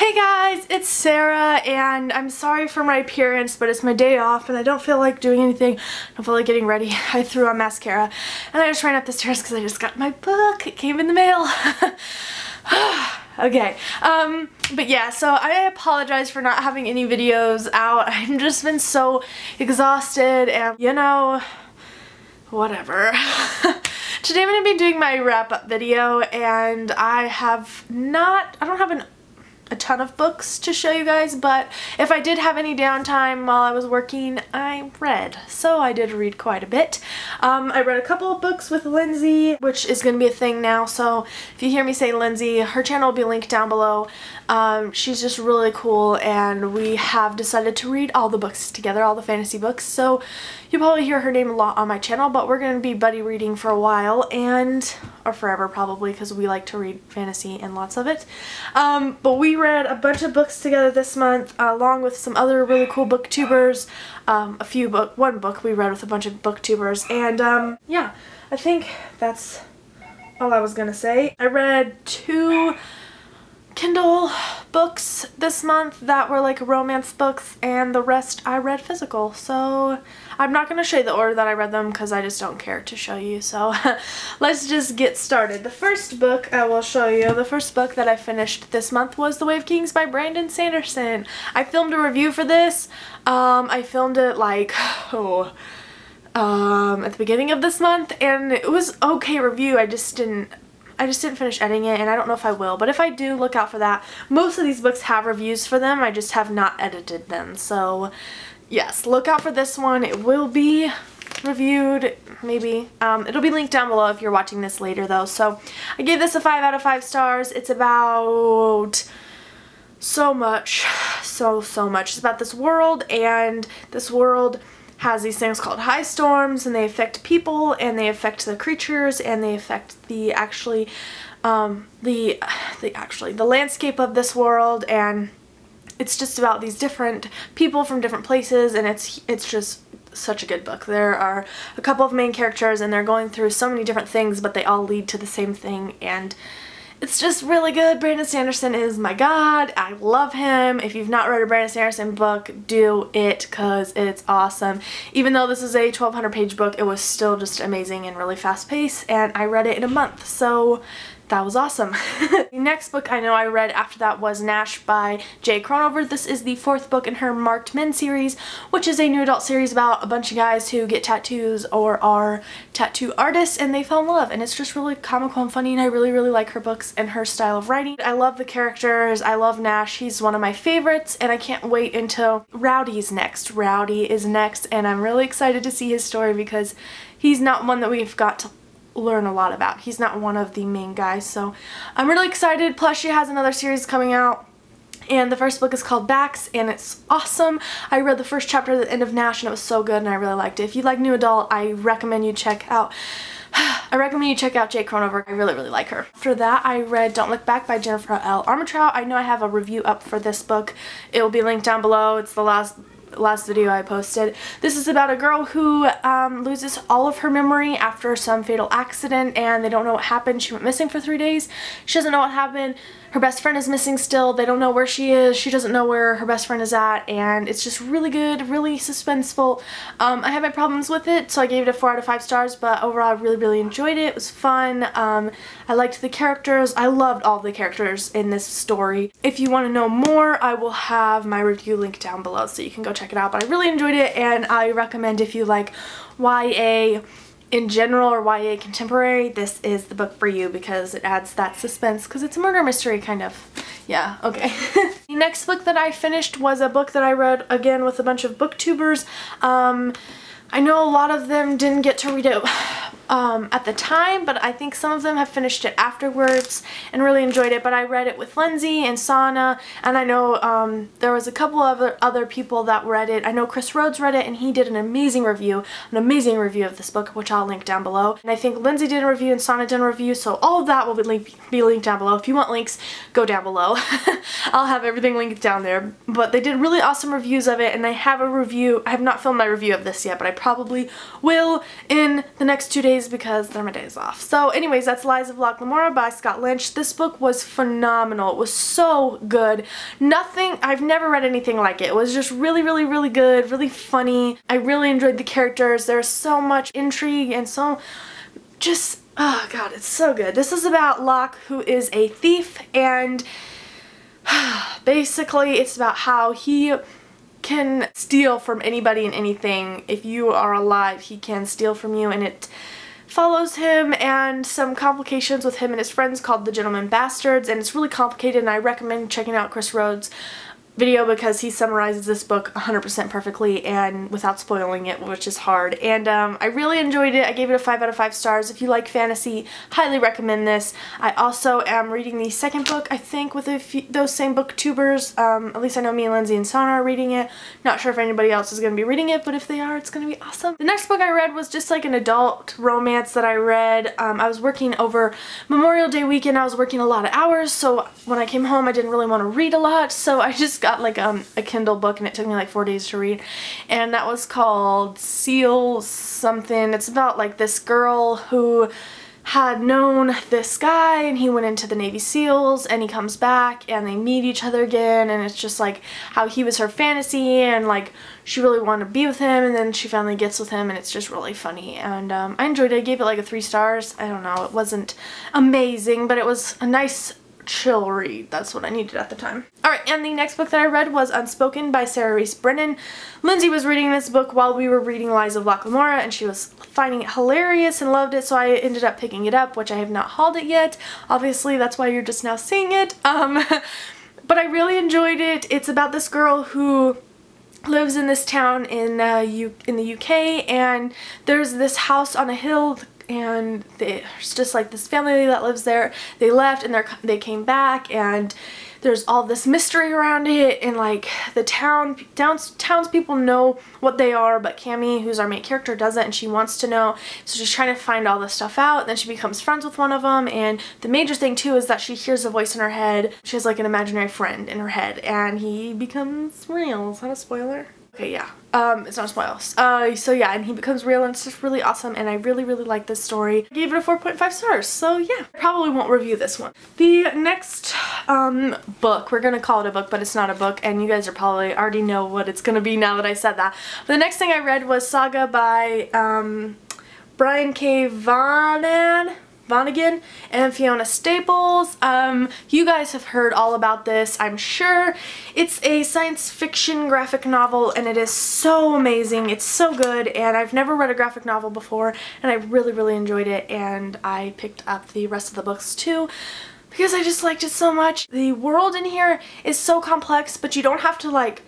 Hey guys, it's Sarah, and I'm sorry for my appearance, but it's my day off and I don't feel like doing anything. I don't feel like getting ready. I threw on mascara and I just ran up the stairs because I just got my book. It came in the mail. Okay, but yeah, so I apologize for not having any videos out. I've just been so exhausted and, you know, whatever. Today I'm going to be doing my wrap-up video, and I don't have a ton of books to show you guys, but if I did have any downtime while I was working, I read. So I did read quite a bit. I read a couple of books with Lindsay, which is going to be a thing now, so if you hear me say Lindsay, her channel will be linked down below. She's just really cool, and we have decided to read all the books together, all the fantasy books, so you'll probably hear her name a lot on my channel, but we're going to be buddy reading for a while, or forever probably, because we like to read fantasy and lots of it. But we read a bunch of books together this month, along with some other really cool booktubers. One book we read with a bunch of booktubers, and yeah, I think that's all I was gonna say. I read 2 Kindle books this month that were like romance books, and the rest I read physical, so I'm not going to show you the order that I read them because I just don't care to show you, so let's just get started. The first book I will show you, the first book that I finished this month was The Way of Kings by Brandon Sanderson. I filmed a review for this. I filmed it like, at the beginning of this month, and it was okay review. I just didn't finish editing it, and I don't know if I will, but if I do, look out for that. Most of these books have reviews for them, I just have not edited them, so yes, look out for this one. It will be reviewed, maybe. It'll be linked down below if you're watching this later though. So I gave this a 5 out of 5 stars. It's about so much. It's about this world, and this world has these things called high storms, and they affect people, and they affect the creatures, and they affect the landscape of this world, and it's just about these different people from different places, and it's just such a good book. There are a couple of main characters, and they're going through so many different things, but they all lead to the same thing, and it's just really good. Brandon Sanderson is my god. I love him. If you've not read a Brandon Sanderson book, do it because it's awesome. Even though this is a 1,200 page book, it was still just amazing and really fast paced, and I read it in a month, so that was awesome. The next book I know I read after that was Nash by Jay Cronover. This is the 4th book in her Marked Men series, which is a new adult series about a bunch of guys who get tattoos or are tattoo artists, and they fell in love, and it's just really comical and funny, and I really like her books and her style of writing. I love the characters. I love Nash. He's one of my favorites, and I can't wait until Rowdy's next. Rowdy is next, and I'm really excited to see his story because he's not one that we've got to learn a lot about. He's not one of the main guys, so I'm really excited. Plus she has another series coming out, and the first book is called Backs, and it's awesome. I read the first chapter at the end of Nash, and it was so good, and I really liked it. If you like new adult, I recommend you check out Jay Cronover. I really like her. After that, I read Don't Look Back by Jennifer L. Armentrout. I know I have a review up for this book. It will be linked down below. It's the last video I posted. This is about a girl who loses all of her memory after some fatal accident, and they don't know what happened. She went missing for 3 days. She doesn't know what happened. Her best friend is missing still. They don't know where she is. She doesn't know where her best friend is at, and it's just really good, really suspenseful. I had my problems with it, so I gave it a 4 out of 5 stars, but overall I really enjoyed it. It was fun. I liked the characters. I loved all the characters in this story. If you want to know more, I will have my review linked down below, so you can go check it out. But I really enjoyed it, and I recommend if you like YA in general or YA contemporary, this is the book for you because it adds that suspense, because it's a murder mystery kind of. Yeah, okay. The next book that I finished was a book that I read again with a bunch of booktubers. I know a lot of them didn't get to read it at the time, but I think some of them have finished it afterwards and really enjoyed it. But I read it with Lindsay and Sana, and I know there was a couple of other people that read it. I know Chris Rhodes read it, and he did an amazing review of this book, which I'll link down below. And I think Lindsay did a review and Sana did a review, so all of that will be linked down below. If you want links, go down below. I'll have everything linked down there. But they did really awesome reviews of it, and I have a review. I have not filmed my review of this yet, but I probably will in the next 2 days days because they're my days off. So anyways, that's Lies of Locke Lamora by Scott Lynch. This book was phenomenal. It was so good. I've never read anything like it. It was just really, really, really good, really funny. I really enjoyed the characters. There's so much intrigue and so just, oh god, it's so good. This is about Locke, who is a thief, and basically it's about how he can steal from anybody and anything. If you are alive, he can steal from you, and it follows him and some complications with him and his friends called the Gentlemen Bastards, and it's really complicated, and I recommend checking out Chris Rhodes' video because he summarizes this book 100% perfectly and without spoiling it, which is hard. And I really enjoyed it. I gave it a 5 out of 5 stars. If you like fantasy, highly recommend this. I also am reading the second book, I think, with those same booktubers. At least I know me and Lindsay and Sana are reading it. Not sure if anybody else is going to be reading it, but if they are, it's going to be awesome. The next book I read was just like an adult romance that I read. I was working over Memorial Day weekend. I was working a lot of hours, so when I came home I didn't really want to read a lot, so I just got like a Kindle book, and it took me like 4 days to read, and that was called Seal something. It's about like this girl who had known this guy, and he went into the Navy SEALs, and he comes back and they meet each other again, and it's just like how he was her fantasy, and like she really wanted to be with him, and then she finally gets with him, and it's just really funny. And I enjoyed it. I gave it like a 3 stars. I don't know, it wasn't amazing, but it was a nice chill read. That's what I needed at the time. Alright, and the next book that I read was Unspoken by Sarah Reese Brennan. Lindsay was reading this book while we were reading Lies of Locke Lamora, and she was finding it hilarious and loved it, so I ended up picking it up, which I have not hauled it yet. Obviously, that's why you're just now seeing it. But I really enjoyed it. It's about this girl who lives in this town in the UK, and there's this house on a hill, and there's just like this family that lives there. They left and they came back, and there's all this mystery around it, and like the townspeople know what they are, but Cammie, who's our main character, doesn't, and she wants to know, so she's trying to find all this stuff out. Then she becomes friends with one of them, and the major thing too is that she hears a voice in her head. She has like an imaginary friend in her head, and he becomes real. Is that a spoiler? Okay, yeah. It's not a spoiler. So yeah, and he becomes real, and it's just really awesome, and I really, really like this story. I gave it a 4.5 stars, so yeah. I probably won't review this one. The next book, we're gonna call it a book, but it's not a book, and you guys are probably already know what it's gonna be now that I said that. But the next thing I read was Saga by Brian K. Vonnegut and Fiona Staples. You guys have heard all about this, I'm sure. It's a science fiction graphic novel, and it is so amazing. It's so good, and I've never read a graphic novel before, and I really, really enjoyed it, and I picked up the rest of the books too because I just liked it so much. The world in here is so complex, but you don't have to like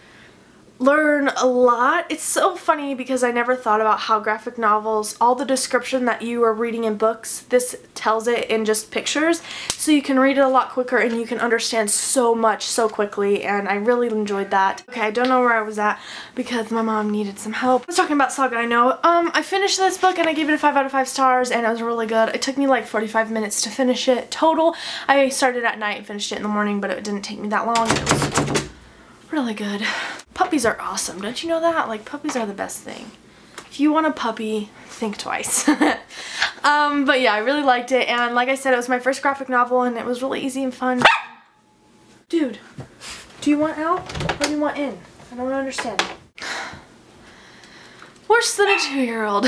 learn a lot. It's so funny because I never thought about how graphic novels, all the description that you are reading in books, this tells it in just pictures, so you can read it a lot quicker and you can understand so much so quickly, and I really enjoyed that. Okay, I don't know where I was at because my mom needed some help. I was talking about Saga, I know. I finished this book and I gave it a 5 out of 5 stars, and it was really good. It took me like 45 minutes to finish it total. I started at night and finished it in the morning, but it didn't take me that long. It was really good. Puppies are awesome. Don't you know that? Like, puppies are the best thing. If you want a puppy, think twice. But yeah, I really liked it, and like I said, it was my first graphic novel, and it was really easy and fun. Dude, do you want out or do you want in? I don't understand. Worse than a 2-year-old.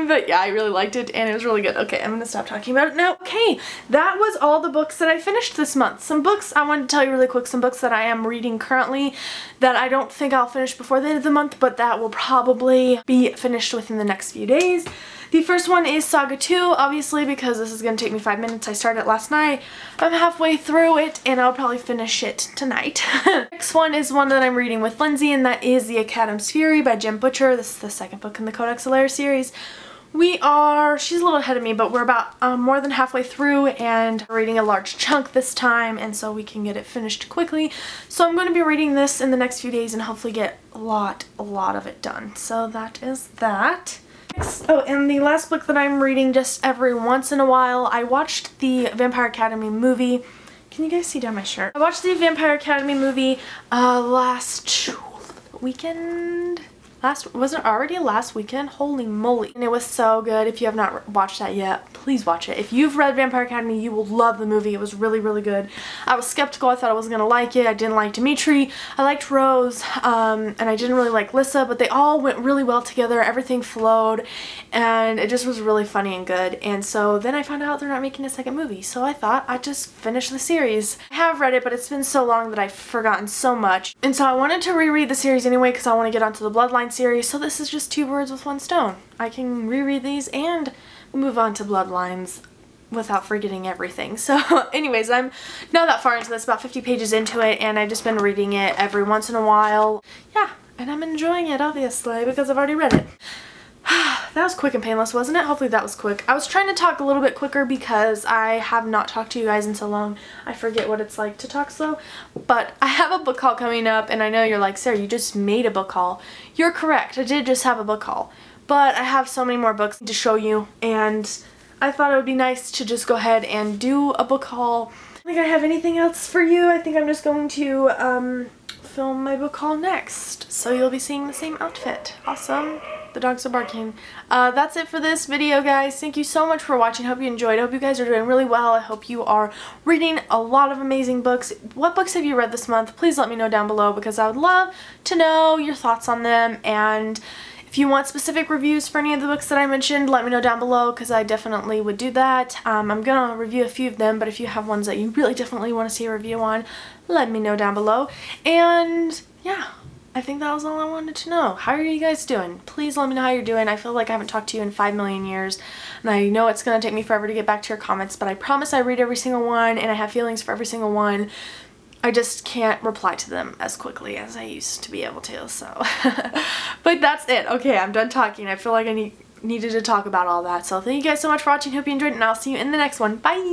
But yeah, I really liked it, and it was really good. Okay, I'm gonna stop talking about it now. Okay, that was all the books that I finished this month. Some books, I wanted to tell you really quick, some books that I am reading currently that I don't think I'll finish before the end of the month, but that will probably be finished within the next few days. The first one is Saga 2, obviously, because this is going to take me 5 minutes. I started it last night. I'm halfway through it, and I'll probably finish it tonight. Next one is one that I'm reading with Lindsay, and that is The Academ's Fury by Jem Butcher. This is the second book in the Codex Alera series. She's a little ahead of me, but we're about more than halfway through, and we're reading a large chunk this time, and so we can get it finished quickly. So I'm going to be reading this in the next few days and hopefully get a lot of it done. So that is that. Oh, and the last book that I'm reading just every once in a while, I watched the Vampire Academy movie. Can you guys see down my shirt? I watched the Vampire Academy movie last weekend. was it already last weekend? Holy moly. And it was so good. If you have not watched that yet, please watch it. If you've read Vampire Academy, you will love the movie. It was really, really good. I was skeptical. I thought I wasn't going to like it. I didn't like Dimitri. I liked Rose, and I didn't really like Lissa, but they all went really well together. Everything flowed, and it just was really funny and good. And so then I found out they're not making a second movie, so I thought I'd just finish the series. I have read it, but it's been so long that I've forgotten so much. And so I wanted to reread the series anyway because I want to get onto the Bloodline series, so this is just 2 birds with 1 stone. I can reread these and move on to Bloodlines without forgetting everything. So anyways, I'm not that far into this, about 50 pages into it, and I've just been reading it every once in a while. Yeah, and I'm enjoying it obviously because I've already read it. That was quick and painless, wasn't it? Hopefully that was quick. I was trying to talk a little bit quicker because I have not talked to you guys in so long. I forget what it's like to talk slow. But I have a book haul coming up, and I know you're like, Sarah, you just made a book haul. You're correct. I did just have a book haul. But I have so many more books to show you, and I thought it would be nice to just go ahead and do a book haul. I don't think I have anything else for you. I think I'm just going to film my book haul next. So you'll be seeing the same outfit. Awesome. The dogs are barking. That's it for this video, guys. Thank you so much for watching. Hope you enjoyed. I hope you guys are doing really well. I hope you are reading a lot of amazing books. What books have you read this month? Please let me know down below because I would love to know your thoughts on them. And if you want specific reviews for any of the books that I mentioned, let me know down below because I definitely would do that. I'm going to review a few of them, but if you have ones that you really definitely want to see a review on, let me know down below. And yeah, I think that was all I wanted to know. How are you guys doing? Please let me know how you're doing. I feel like I haven't talked to you in 5 million years, and I know it's going to take me forever to get back to your comments, but I promise I read every single one, and I have feelings for every single one. I just can't reply to them as quickly as I used to be able to, so. But that's it. Okay, I'm done talking. I feel like I needed to talk about all that. So thank you guys so much for watching. Hope you enjoyed, and I'll see you in the next one. Bye!